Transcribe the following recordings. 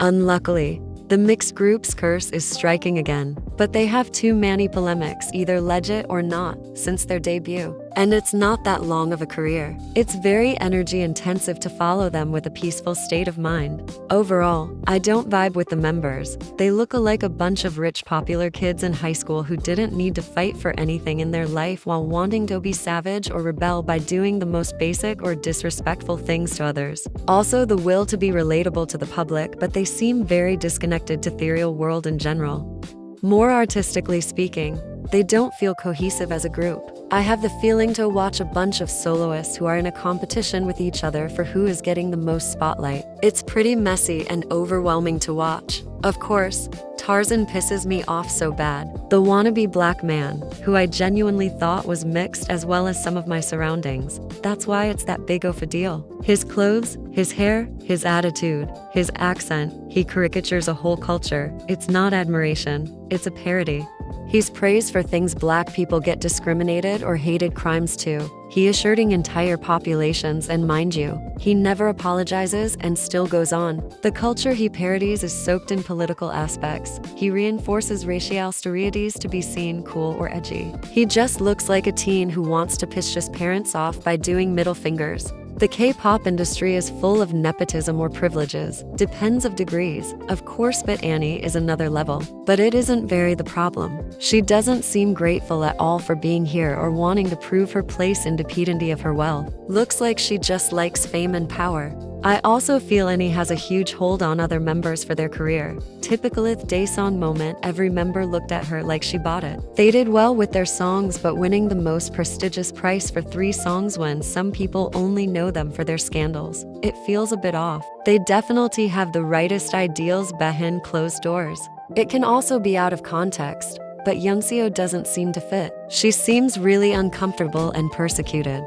Unluckily, the mixed groups curse is striking again, but they have too many polemics, either legit or not, since their debut. And it's not that long of a career. It's very energy intensive to follow them with a peaceful state of mind. Overall, I don't vibe with the members. They look like a bunch of rich popular kids in high school who didn't need to fight for anything in their life while wanting to be savage or rebel by doing the most basic or disrespectful things to others. Also the will to be relatable to the public, but they seem very disconnected to the ethereal world in general. More artistically speaking, they don't feel cohesive as a group. I have the feeling to watch a bunch of soloists who are in a competition with each other for who is getting the most spotlight. It's pretty messy and overwhelming to watch. Of course, Tarzan pisses me off so bad. The wannabe black man, who I genuinely thought was mixed as well as some of my surroundings. That's why it's that big of a deal. His clothes, his hair, his attitude, his accent, he caricatures a whole culture. It's not admiration, it's a parody. He's praised for things black people get discriminated or hated crimes too. He is shirting entire populations, and mind you, he never apologizes and still goes on. The culture he parodies is soaked in political aspects. He reinforces racial stereotypes to be seen cool or edgy. He just looks like a teen who wants to piss his parents off by doing middle fingers. The K-pop industry is full of nepotism or privileges, depends of degrees. Of course, but Annie is another level. But it isn't very the problem. She doesn't seem grateful at all for being here or wanting to prove her place independently of her wealth. Looks like she just likes fame and power. I also feel Annie has a huge hold on other members for their career. Typical th day song moment, every member looked at her like she bought it. They did well with their songs, but winning the most prestigious prize for 3 songs when some people only know them for their scandals. It feels a bit off. They definitely have the rightest ideals behind closed doors. It can also be out of context, but Youngseo doesn't seem to fit. She seems really uncomfortable and persecuted.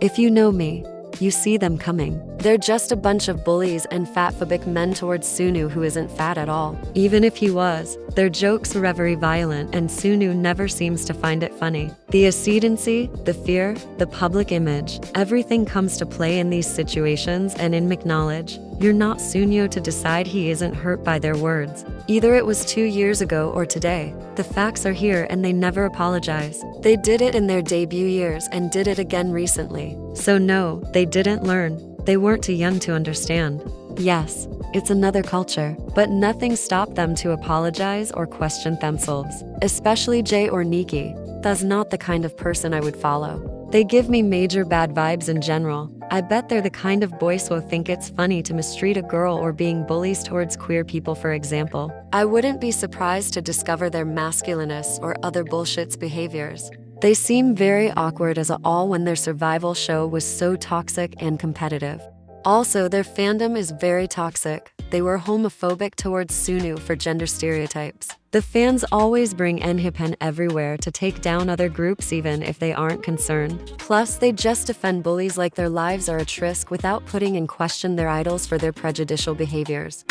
If you know me, you see them coming. They're just a bunch of bullies and fatphobic men towards Sunu, who isn't fat at all. Even if he was, their jokes are very violent and Sunu never seems to find it funny. The ascendancy, the fear, the public image, everything comes to play in these situations, and in McKnowledge, you're not Sunyo to decide he isn't hurt by their words. Either it was 2 years ago or today. The facts are here and they never apologize. They did it in their debut years and did it again recently. So no, they didn't learn. They weren't too young to understand. Yes, it's another culture, but nothing stopped them to apologize or question themselves. Especially Jay or Nikki. That's not the kind of person I would follow. They give me major bad vibes in general. I bet they're the kind of boys who think it's funny to mistreat a girl or being bullies towards queer people, for example. I wouldn't be surprised to discover their masculinist or other bullshit's behaviors. They seem very awkward as all when their survival show was so toxic and competitive. Also, their fandom is very toxic. They were homophobic towards Sunu for gender stereotypes. The fans always bring Enhypen everywhere to take down other groups even if they aren't concerned. Plus, they just defend bullies like their lives are a trick without putting in question their idols for their prejudicial behaviors.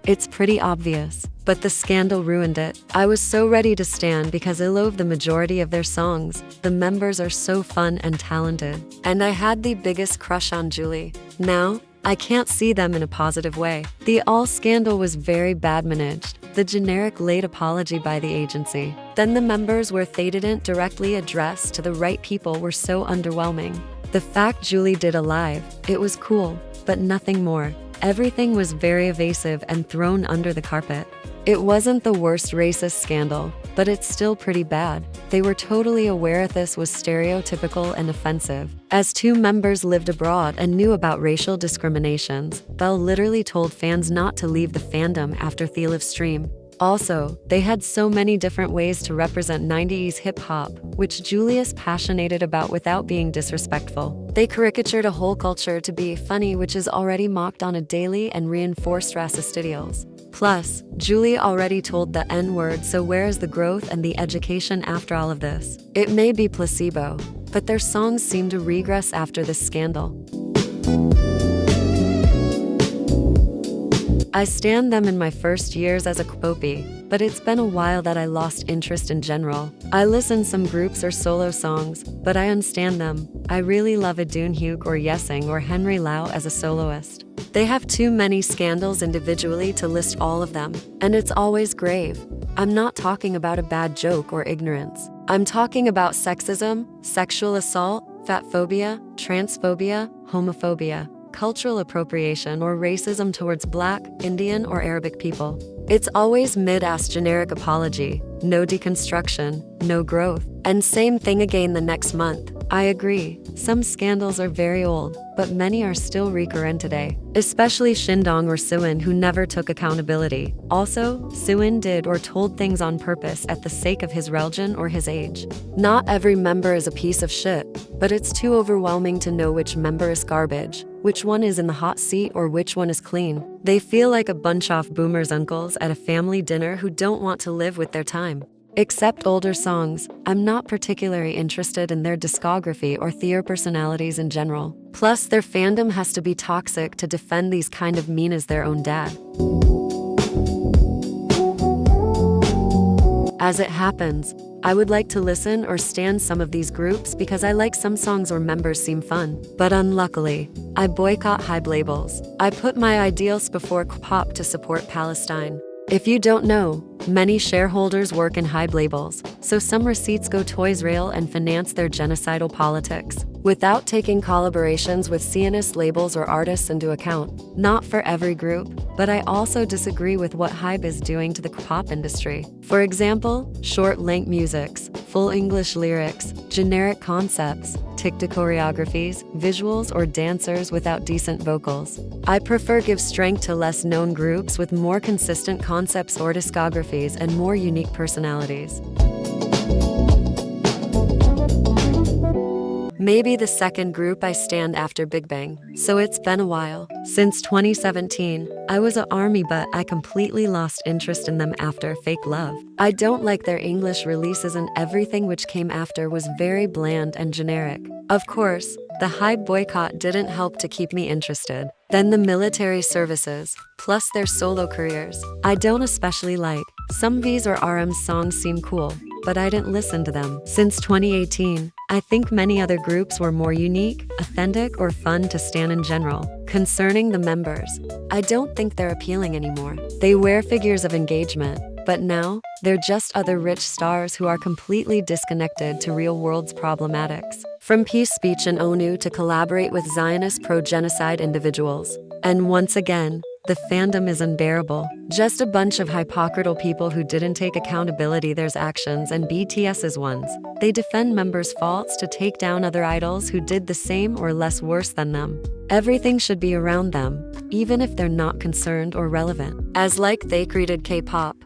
It's pretty obvious, but the scandal ruined it. I was so ready to stand because I love the majority of their songs. The members are so fun and talented. And I had the biggest crush on Julie. Now, I can't see them in a positive way. The all scandal was very bad managed. The generic late apology by the agency. Then the members where they didn't directly address to the right people were so underwhelming. The fact Julie did a live, it was cool, but nothing more. Everything was very evasive and thrown under the carpet. It wasn't the worst racist scandal, but it's still pretty bad. They were totally aware this was stereotypical and offensive. As 2 members lived abroad and knew about racial discriminations, Belle literally told fans not to leave the fandom after the live stream. Also, they had so many different ways to represent 90s hip-hop, which Julia's passionate about without being disrespectful. They caricatured a whole culture to be funny, which is already mocked on a daily and reinforced racist ideals. Plus, Julie already told the N-word, so where is the growth and the education after all of this? It may be placebo, but their songs seem to regress after this scandal. I stan them in my first years as a K-popie, but it's been a while that I lost interest in general. I listen some groups or solo songs, but I unstan them. I really love a Doonhyuk or Yesung or Henry Lau as a soloist. They have too many scandals individually to list all of them, and it's always grave. I'm not talking about a bad joke or ignorance. I'm talking about sexism, sexual assault, fatphobia, transphobia, homophobia, cultural appropriation or racism towards Black, Indian, or Arabic people. It's always mid-ass generic apology, no deconstruction, no growth. And same thing again the next month. I agree, some scandals are very old, but many are still recurrent today. Especially Shindong or Suin, who never took accountability. Also, Suin did or told things on purpose at the sake of his religion or his age. Not every member is a piece of shit, but it's too overwhelming to know which member is garbage, which one is in the hot seat or which one is clean. They feel like a bunch of boomers uncles at a family dinner who don't want to live with their time. Except older songs, I'm not particularly interested in their discography or their personalities in general. Plus, their fandom has to be toxic to defend these kind of mean as their own dad. As it happens, I would like to listen or stan some of these groups because I like some songs or members seem fun. But unluckily, I boycott HYBE labels. I put my ideals before K-pop to support Palestine. If you don't know, many shareholders work in HYBE labels, so some receipts go to Israel and finance their genocidal politics, without taking collaborations with Zionist labels or artists into account. Not for every group, but I also disagree with what HYBE is doing to the K-pop industry. For example, short-length musics, full English lyrics, generic concepts, TikTok choreographies, visuals, or dancers without decent vocals. I prefer give strength to less-known groups with more consistent concepts or discographies and more unique personalities. Maybe the second group I stand after Big Bang, so it's been a while. Since 2017, I was an ARMY but I completely lost interest in them after Fake Love. I don't like their English releases and everything which came after was very bland and generic. Of course, the HYBE boycott didn't help to keep me interested. Then the military services, plus their solo careers, I don't especially like. Some V's or RM's songs seem cool, but I didn't listen to them. Since 2018, I think many other groups were more unique, authentic, or fun to stan in general. Concerning the members, I don't think they're appealing anymore. They wear figures of engagement, but now, they're just other rich stars who are completely disconnected to real world's problematics. From peace speech in ONU to collaborate with Zionist pro-genocide individuals. And once again, the fandom is unbearable. Just a bunch of hypocritical people who didn't take accountability their actions and BTS's ones. They defend members' faults to take down other idols who did the same or less worse than them. Everything should be around them, even if they're not concerned or relevant. As like they created K-pop.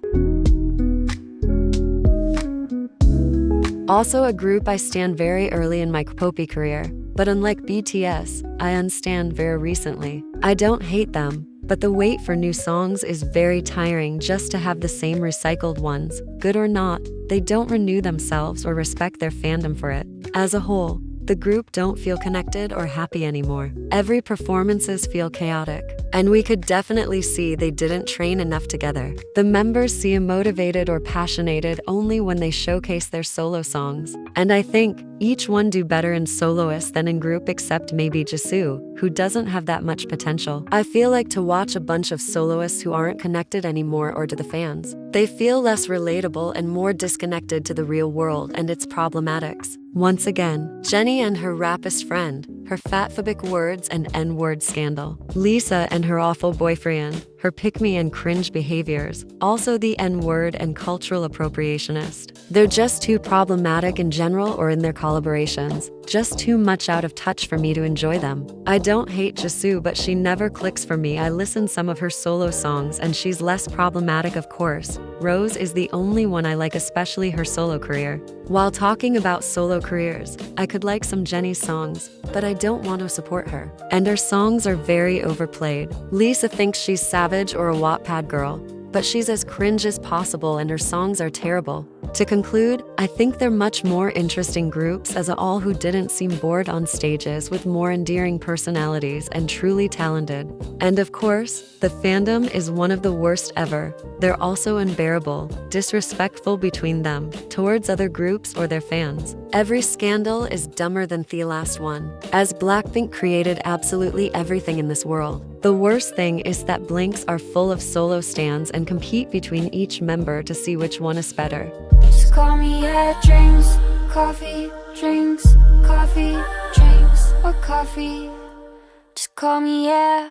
Also a group I stan very early in my K-popy career, but unlike BTS, I unstan very recently. I don't hate them, but the wait for new songs is very tiring just to have the same recycled ones. Good or not, they don't renew themselves or respect their fandom for it. As a whole, the group don't feel connected or happy anymore. Every performances feel chaotic, and we could definitely see they didn't train enough together. The members seem motivated or passionate only when they showcase their solo songs. And I think each one do better in soloist than in group except maybe Jisoo, who doesn't have that much potential. I feel like to watch a bunch of soloists who aren't connected anymore or to the fans. They feel less relatable and more disconnected to the real world and its problematics. Once again, Jennie and her rapist friend, her fatphobic words and N-word scandal. Lisa and her awful boyfriend, her pick-me and cringe behaviors. Also the N-word and cultural appropriationist. They're just too problematic in general or in their collaborations. Just too much out of touch for me to enjoy them. I don't hate Jisoo, but she never clicks for me. I listen some of her solo songs and she's less problematic, of course. Rose is the only one I like, especially her solo career. While talking about solo careers, I could like some Jennie's songs, but I don't want to support her. And her songs are very overplayed. Lisa thinks she's savage or a Wattpad girl, but she's as cringe as possible and her songs are terrible. To conclude, I think they're much more interesting groups as a all who didn't seem bored on stages with more endearing personalities and truly talented. And of course, the fandom is one of the worst ever. They're also unbearable, disrespectful between them, towards other groups or their fans. Every scandal is dumber than the last one, as Blackpink created absolutely everything in this world. The worst thing is that Blinks are full of solo stans and compete between each member to see which one is better. Just call me at drinks, coffee, drinks, coffee, drinks, or coffee. Just call me, yeah.